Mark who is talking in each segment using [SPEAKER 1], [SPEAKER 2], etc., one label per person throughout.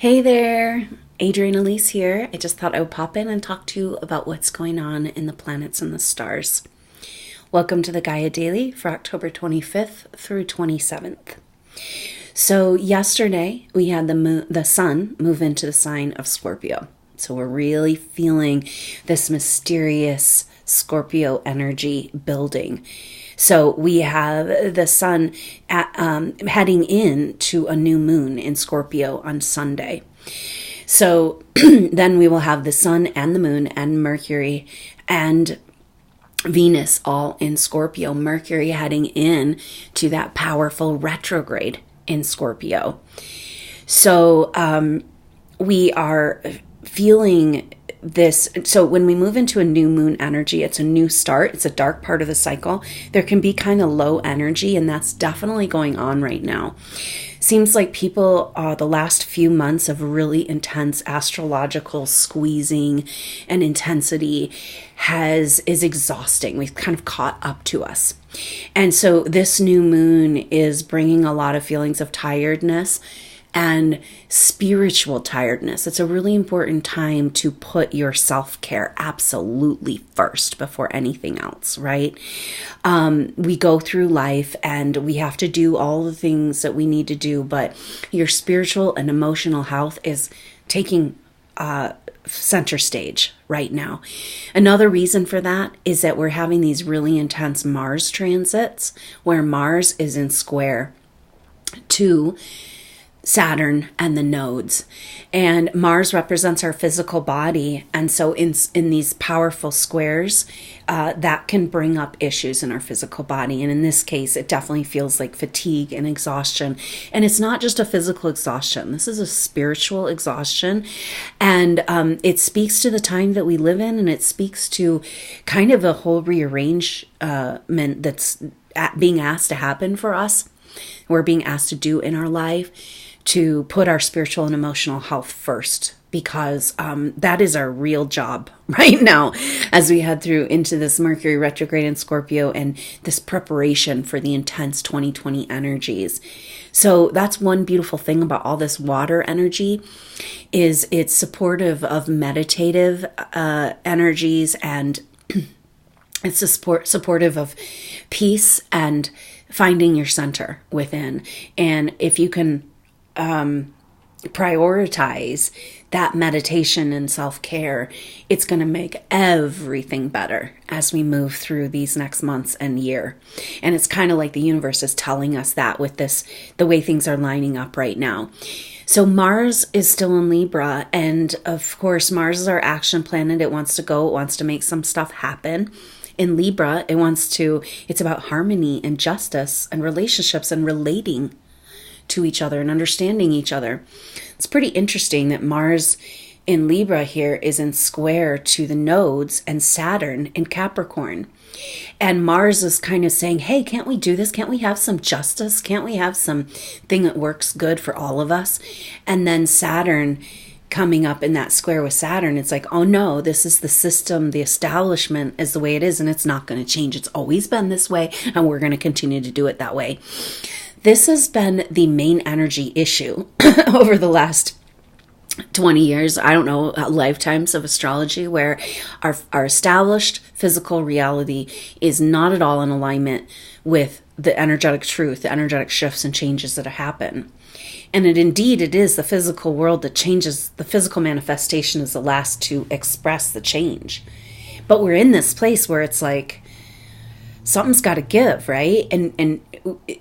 [SPEAKER 1] Hey there, Adrienne Elise here. I just thought I would pop in and talk to you about what's going on in the planets and the stars. Welcome to the Gaia Daily for October 25th through 27th. So yesterday we had the sun move into the sign of Scorpio. So we're really feeling this mysterious Scorpio energy building. So we have the sun heading into a new moon in Scorpio on Sunday. So then we will have the sun and the moon and Mercury and Venus all in Scorpio. Mercury heading in to that powerful retrograde in Scorpio. So we are feeling this. So when we move into a new moon energy, it's a new start. It's a dark part of the cycle. There can be kind of low energy, and that's definitely going on right now. Seems like people, the last few months of really intense astrological squeezing and intensity is exhausting. We've kind of caught up to us. And so this new moon is bringing a lot of feelings of tiredness and spiritual tiredness. It's a really important time to put your self-care absolutely first before anything else, right? We go through life and we have to do all the things that we need to do, but your spiritual and emotional health is taking center stage right now. Another reason for that is that we're having these really intense Mars transits where Mars is in square to Saturn and the nodes, and Mars represents our physical body, and so in these powerful squares that can bring up issues in our physical body. And in this case, it definitely feels like fatigue and exhaustion, and it's not just a physical exhaustion. This is a spiritual exhaustion, and it speaks to the time that we live in, and it speaks to kind of a whole rearrangement that's being asked to happen for us. We're being asked to do in our life, to put our spiritual and emotional health first, because that is our real job right now as we head through into this Mercury retrograde in Scorpio and this preparation for the intense 2020 energies. So that's one beautiful thing about all this water energy is it's supportive of meditative energies, and it's supportive of peace and finding your center within. And if you can prioritize that meditation and self-care, it's going to make everything better as we move through these next months and year. And it's kind of like the universe is telling us that with this, the way things are lining up right now. So Mars is still in Libra, and of course Mars is our action planet. It wants to go, it wants to make some stuff happen. In Libra, it's about harmony and justice and relationships and relating to each other and understanding each other. It's pretty interesting that Mars in Libra here is in square to the nodes and Saturn in Capricorn. And Mars is kind of saying, hey, can't we do this? Can't we have some justice? Can't we have something that works good for all of us? And then Saturn coming up in that square with Saturn, it's like, oh no, this is the system, the establishment is the way it is, and it's not going to change. It's always been this way, and we're going to continue to do it that way. This has been the main energy issue over the last 20 years, I don't know, lifetimes of astrology, where our established physical reality is not at all in alignment with the energetic truth, the energetic shifts and changes that happen. And it is the physical world that changes. The physical manifestation is the last to express the change. But we're in this place where it's like, something's got to give, right? And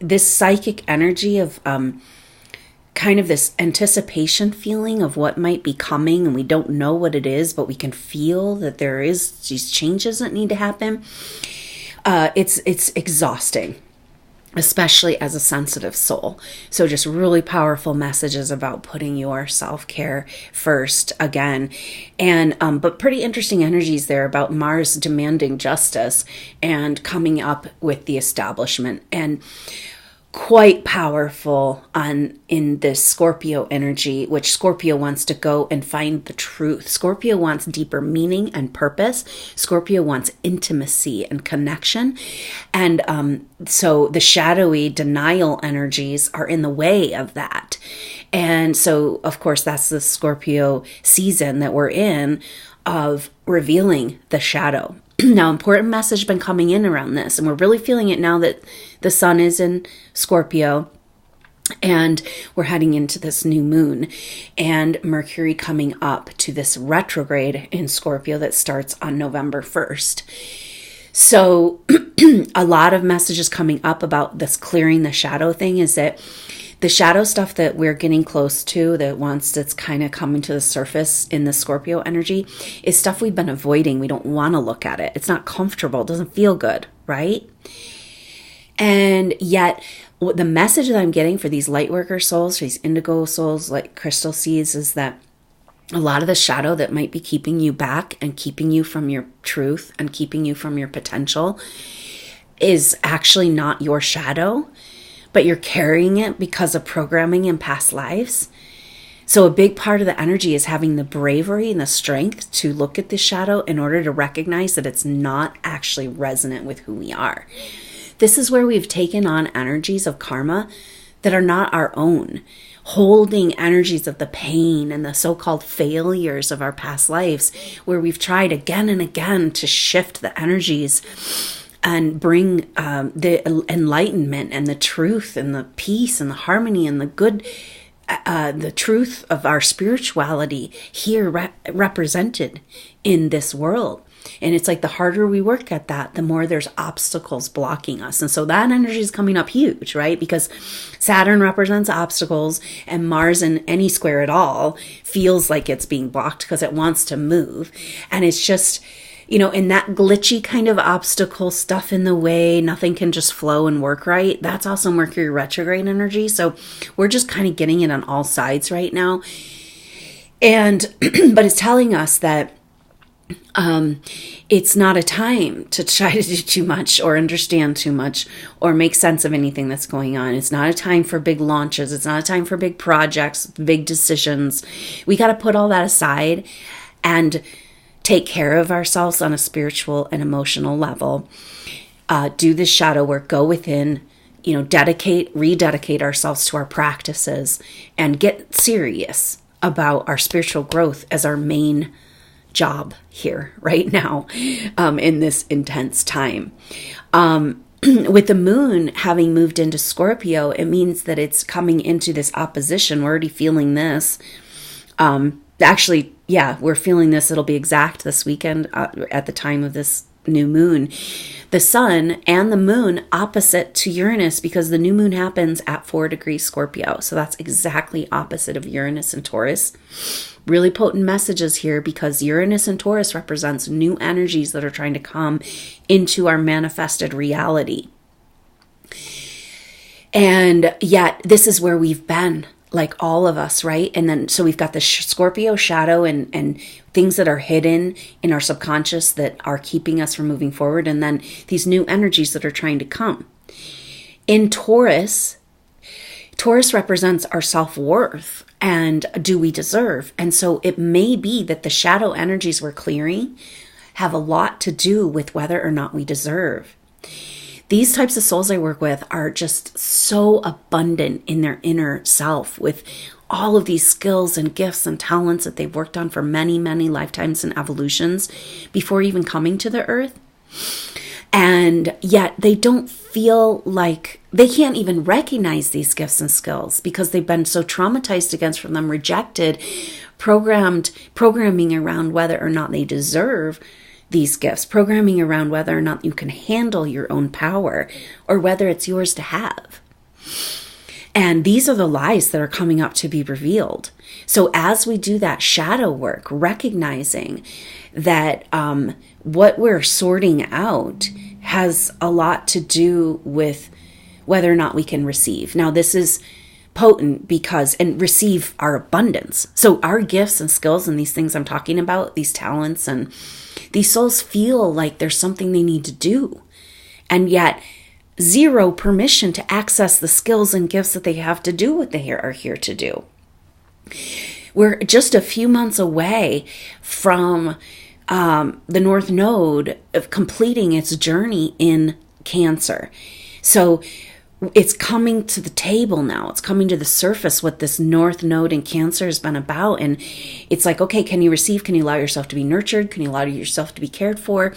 [SPEAKER 1] this psychic energy of kind of this anticipation feeling of what might be coming, and we don't know what it is, but we can feel that there is these changes that need to happen. It's exhausting, especially as a sensitive soul. So just really powerful messages about putting your self-care first again. And but pretty interesting energies there about Mars demanding justice and coming up with the establishment, and quite powerful in this Scorpio energy, which Scorpio wants to go and find the truth. Scorpio wants deeper meaning and purpose. Scorpio wants intimacy and connection. And so the shadowy denial energies are in the way of that. And so, of course, that's the Scorpio season that we're in of revealing the shadow. Now, important message been coming in around this, and we're really feeling it now that the sun is in Scorpio and we're heading into this new moon and Mercury coming up to this retrograde in Scorpio that starts on November 1st. So a lot of messages coming up about this clearing the shadow thing is that the shadow stuff that we're getting close to, that once it's kind of coming to the surface in the Scorpio energy, is stuff we've been avoiding. We don't want to look at it. It's not comfortable. It doesn't feel good, right? And yet, the message that I'm getting for these light worker souls, for these indigo souls, like crystal seeds, is that a lot of the shadow that might be keeping you back and keeping you from your truth and keeping you from your potential is actually not your shadow, but you're carrying it because of programming in past lives. So a big part of the energy is having the bravery and the strength to look at the shadow in order to recognize that it's not actually resonant with who we are. This is where we've taken on energies of karma that are not our own, holding energies of the pain and the so-called failures of our past lives, where we've tried again and again to shift the energies and bring the enlightenment and the truth and the peace and the harmony and the good, the truth of our spirituality here represented in this world. And it's like the harder we work at that, the more there's obstacles blocking us. And so that energy is coming up huge, right? Because Saturn represents obstacles, and Mars in any square at all feels like it's being blocked because it wants to move. And it's just, you know, in that glitchy kind of obstacle stuff in the way, nothing can just flow and work right. That's also Mercury retrograde energy. So we're just kind of getting it on all sides right now. And, but it's telling us that it's not a time to try to do too much or understand too much or make sense of anything that's going on. It's not a time for big launches. It's not a time for big projects, big decisions. We got to put all that aside and take care of ourselves on a spiritual and emotional level. Do this shadow work, go within, you know, rededicate ourselves to our practices and get serious about our spiritual growth as our main job here right now in this intense time. With the moon having moved into Scorpio, it means that it's coming into this opposition. We're already feeling this. Actually, yeah, we're feeling this. It'll be exact this weekend at the time of this new moon. The sun and the moon opposite to Uranus, because the new moon happens at 4 degrees Scorpio. So that's exactly opposite of Uranus and Taurus. Really potent messages here, because Uranus and Taurus represents new energies that are trying to come into our manifested reality. And yet this is where we've been, like all of us, right? And then so we've got the Scorpio shadow and things that are hidden in our subconscious that are keeping us from moving forward, and then these new energies that are trying to come. In Taurus represents our self-worth and do we deserve? And so it may be that the shadow energies we're clearing have a lot to do with whether or not we deserve. These types of souls I work with are just so abundant in their inner self, with all of these skills and gifts and talents that they've worked on for many, many lifetimes and evolutions before even coming to the earth. And yet they don't feel like they can't even recognize these gifts and skills because they've been so traumatized against from them, rejected, programming around whether or not they deserve these gifts, programming around whether or not you can handle your own power or whether it's yours to have. And these are the lies that are coming up to be revealed. So as we do that shadow work, recognizing that what we're sorting out has a lot to do with whether or not we can receive. Now, this is potent because, and receive our abundance. So our gifts and skills and these things I'm talking about, these talents, and these souls feel like there's something they need to do. And yet, zero permission to access the skills and gifts that they have to do what they are here to do. We're just a few months away from the North Node of completing its journey in Cancer. So it's coming to the table now. It's coming to the surface what this North Node in Cancer has been about. And it's like, okay, can you receive? Can you allow yourself to be nurtured? Can you allow yourself to be cared for?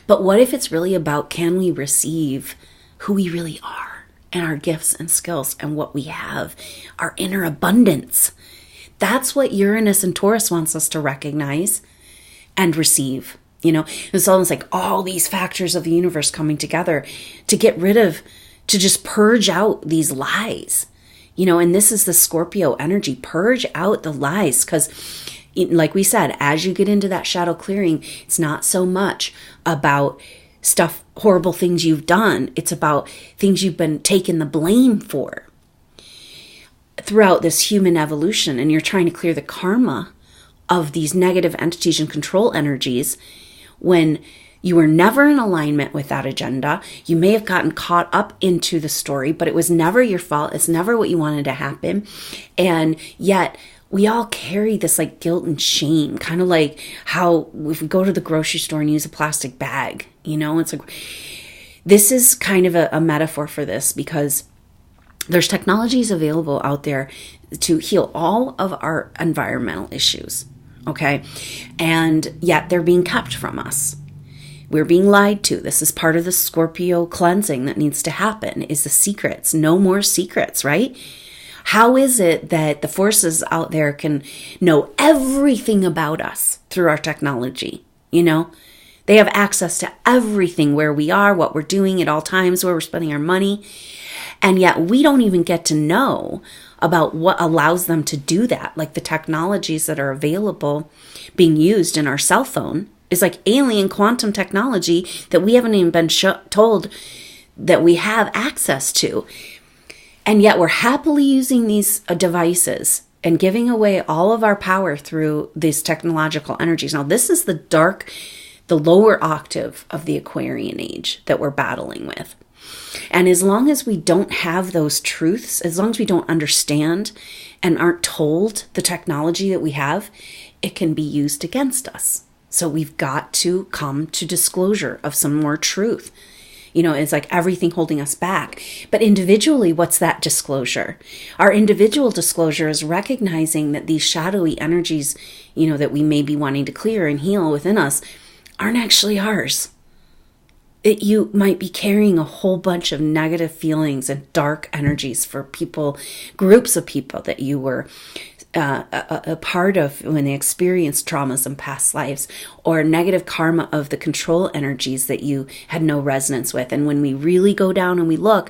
[SPEAKER 1] But what if it's really about, can we receive who we really are and our gifts and skills and what we have, our inner abundance? That's what Uranus and Taurus wants us to recognize and receive. It's almost like all these factors of the universe coming together to get rid of, to just purge out these lies, and this is the Scorpio energy. Purge out the lies, because like we said, as you get into that shadow clearing, it's not so much about stuff, horrible things you've done. It's about things you've been taking the blame for throughout this human evolution. And you're trying to clear the karma of these negative entities and control energies when you were never in alignment with that agenda. You may have gotten caught up into the story, but it was never your fault. It's never what you wanted to happen. And yet we all carry this like guilt and shame, kind of like how if we go to the grocery store and use a plastic bag, it's like, this is kind of a metaphor for this, because there's technologies available out there to heal all of our environmental issues. Okay. And yet they're being kept from us. We're being lied to. This is part of the Scorpio cleansing that needs to happen, is the secrets. No more secrets, right? How is it that the forces out there can know everything about us through our technology? They have access to everything, where we are, what we're doing at all times, where we're spending our money. And yet we don't even get to know about what allows them to do that. Like the technologies that are available being used in our cell phone is like alien quantum technology that we haven't even been told that we have access to. And yet we're happily using these devices and giving away all of our power through these technological energies. Now, this is the lower octave of the Aquarian age that we're battling with. And as long as we don't have those truths, as long as we don't understand and aren't told the technology that we have, it can be used against us. So we've got to come to disclosure of some more truth. It's like everything holding us back. But individually, what's that disclosure? Our individual disclosure is recognizing that these shadowy energies, that we may be wanting to clear and heal within us, aren't actually ours. You might be carrying a whole bunch of negative feelings and dark energies for people, groups of people that you were a part of when they experienced traumas in past lives, or negative karma of the control energies that you had no resonance with. And when we really go down and we look,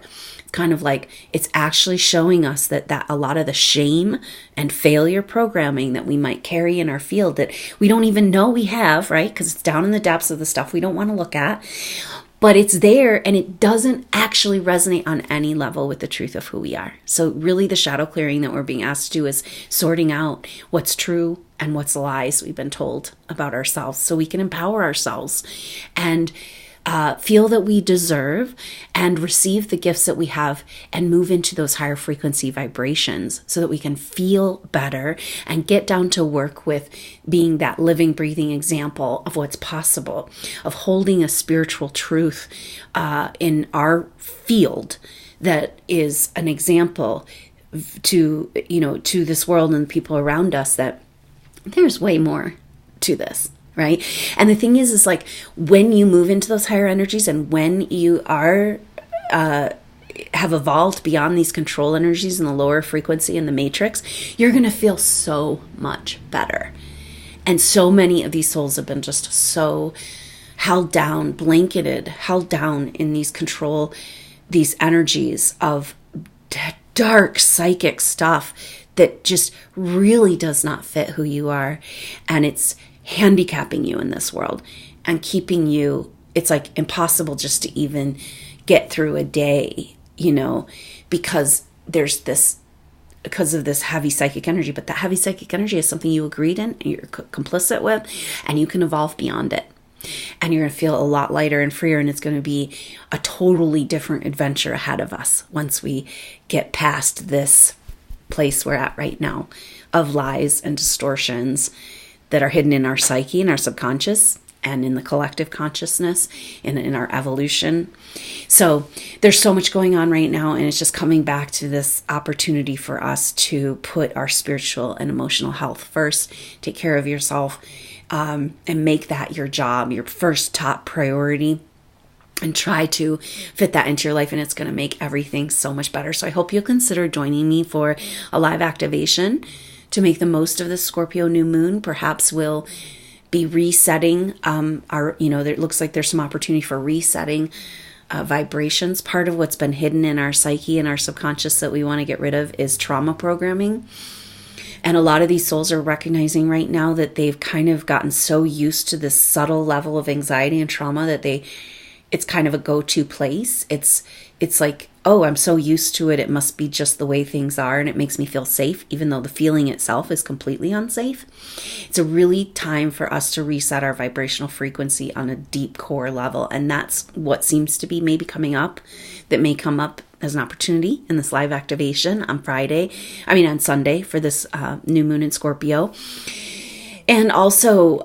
[SPEAKER 1] kind of like it's actually showing us that a lot of the shame and failure programming that we might carry in our field that we don't even know we have, right? Because it's down in the depths of the stuff we don't want to look at. But it's there, and it doesn't actually resonate on any level with the truth of who we are. So really the shadow clearing that we're being asked to do is sorting out what's true and what's lies we've been told about ourselves, so we can empower ourselves and feel that we deserve and receive the gifts that we have and move into those higher frequency vibrations so that we can feel better and get down to work with being that living, breathing example of what's possible, of holding a spiritual truth in our field that is an example to this world and the people around us, that there's way more to this. Right. And the thing is like when you move into those higher energies and when you are have evolved beyond these control energies in the lower frequency in the matrix, you're going to feel so much better. And so many of these souls have been just so held down, held down in these control, these energies of dark psychic stuff that just really does not fit who you are. And it's handicapping you in this world and keeping you, it's like impossible just to even get through a day, because of this heavy psychic energy. But that heavy psychic energy is something you agreed in and you're complicit with, and you can evolve beyond it. And you're going to feel a lot lighter and freer, and it's going to be a totally different adventure ahead of us once we get past this place we're at right now of lies and distortions that are hidden in our psyche and our subconscious and in the collective consciousness and in our evolution. So there's so much going on right now, and it's just coming back to this opportunity for us to put our spiritual and emotional health first, take care of yourself, and make that your job, your first top priority, and try to fit that into your life, and it's going to make everything so much better. So I hope you'll consider joining me for a live activation to make the most of this Scorpio new moon. Perhaps we'll be resetting it looks like there's some opportunity for resetting vibrations. Part of what's been hidden in our psyche and our subconscious that we want to get rid of is trauma programming. And a lot of these souls are recognizing right now that they've kind of gotten so used to this subtle level of anxiety and trauma that it's kind of a go-to place. It's like, oh, I'm so used to it. It must be just the way things are. And it makes me feel safe, even though the feeling itself is completely unsafe. It's a really time for us to reset our vibrational frequency on a deep core level. And that's what seems to be maybe coming up, that may come up as an opportunity in this live activation on Sunday for this new moon in Scorpio. And also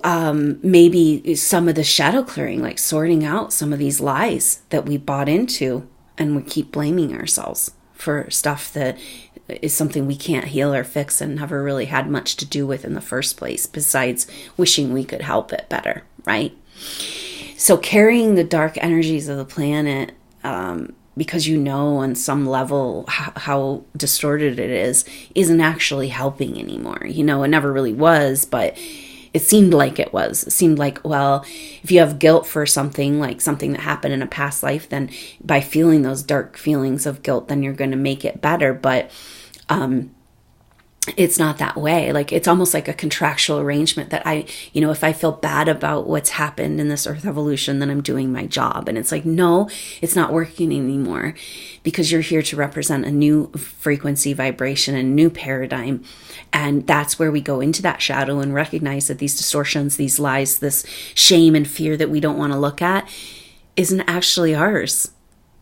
[SPEAKER 1] maybe some of the shadow clearing, like sorting out some of these lies that we bought into, and we keep blaming ourselves for stuff that is something we can't heal or fix and never really had much to do with in the first place, besides wishing we could help it better, right? So carrying the dark energies of the planet, because on some level how distorted it is, isn't actually helping anymore. It never really was, but it seemed like it was. It seemed like, well, if you have guilt for something, like something that happened in a past life, then by feeling those dark feelings of guilt, then you're going to make it better. But it's not that way. Like, it's almost like a contractual arrangement that if I feel bad about what's happened in this earth evolution, then I'm doing my job. And it's like, no, it's not working anymore, because you're here to represent a new frequency, vibration, and new paradigm. And that's where we go into that shadow and recognize that these distortions, these lies, this shame and fear that we don't want to look at isn't actually ours.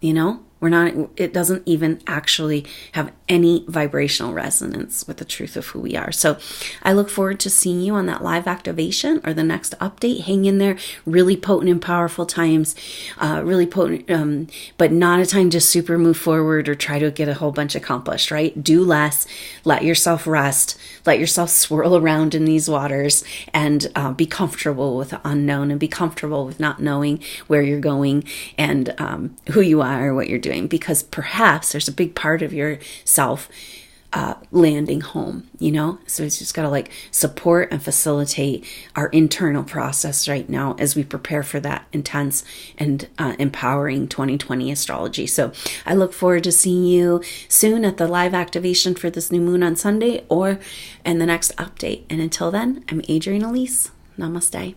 [SPEAKER 1] It doesn't even actually have any vibrational resonance with the truth of who we are. So I look forward to seeing you on that live activation or the next update. Hang in there. Really potent and powerful times, really potent, but not a time to super move forward or try to get a whole bunch accomplished, right? Do less, let yourself rest, let yourself swirl around in these waters, and be comfortable with the unknown, and be comfortable with not knowing where you're going and who you are or what you're doing. Because perhaps there's a big part of yourself landing home, So it's just got to support and facilitate our internal process right now as we prepare for that intense and empowering 2020 astrology. So I look forward to seeing you soon at the live activation for this new moon on Sunday or in the next update. And until then, I'm Adrienne Elise. Namaste.